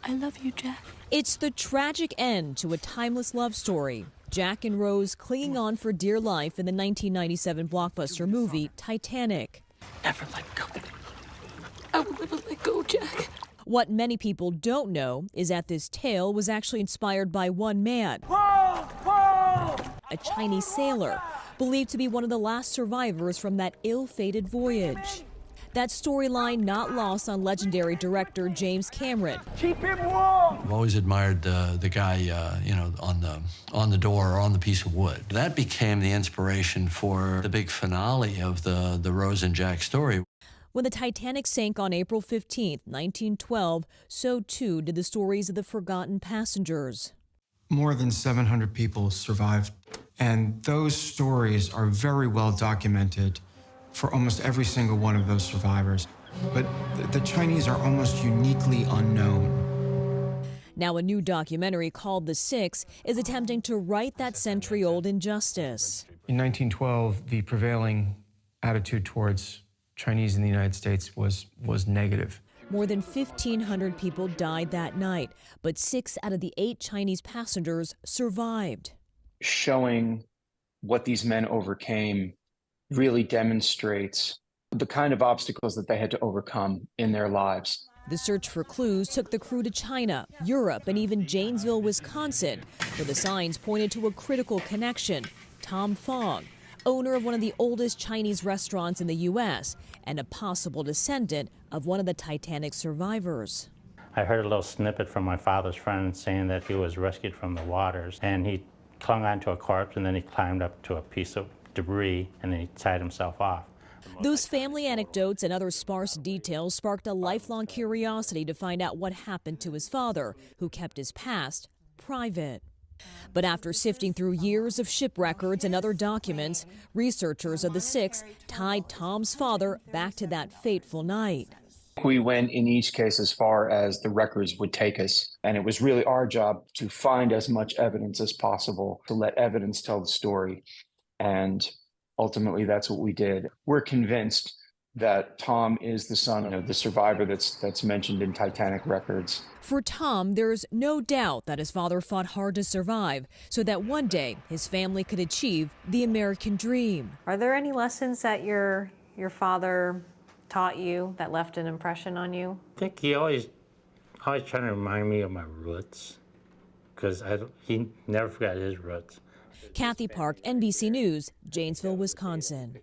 I love you, Jack. It's the tragic end to a timeless love story. Jack and Rose clinging on for dear life in the 1997 blockbuster movie Titanic. Never let go. I will never let go, Jack. What many people don't know is that this tale was actually inspired by one man, a Chinese sailor, believed to be one of the last survivors from that ill-fated voyage. That storyline not lost on legendary director James Cameron. Keep him warm. I've always admired the guy, on the door or on the piece of wood. That became the inspiration for the big finale of the Rose and Jack story. When the Titanic sank on April 15, 1912, so too did the stories of the forgotten passengers. More than 700 people survived, and those stories are very well documented for almost every single one of those survivors. But the Chinese are almost uniquely unknown. Now a new documentary called The Six is attempting to right that century-old injustice. In 1912, the prevailing attitude towards Chinese in the United States was negative. More than 1,500 people died that night, but 6 out of the 8 Chinese passengers survived. Showing what these men overcame really demonstrates the kind of obstacles that they had to overcome in their lives. The search for clues took the crew to China, Europe, and even Janesville, Wisconsin, where the signs pointed to a critical connection. Tom Fong, owner of one of the oldest Chinese restaurants in the U.S. and a possible descendant of one of the Titanic survivors. I heard a little snippet from my father's friend saying that he was rescued from the waters, and he clung onto a corpse, and then he climbed up to a piece of debris, and then he tied himself off. Those family anecdotes and other sparse details sparked a lifelong curiosity to find out what happened to his father, who kept his past private. But after sifting through years of ship records and other documents, researchers of the Six tied Tom's father back to that fateful night. We went in each case as far as the records would take us, and it was really our job to find as much evidence as possible, to let evidence tell the story. And ultimately, that's what we did. We're convinced that Tom is the son of the survivor that's mentioned in Titanic records. For Tom, there's no doubt that his father fought hard to survive so that one day his family could achieve the American dream. Are there any lessons that your father taught you that left an impression on you? I think he always trying to remind me of my roots, because he never forgot his roots. Kathy Park, NBC News, Janesville, Wisconsin.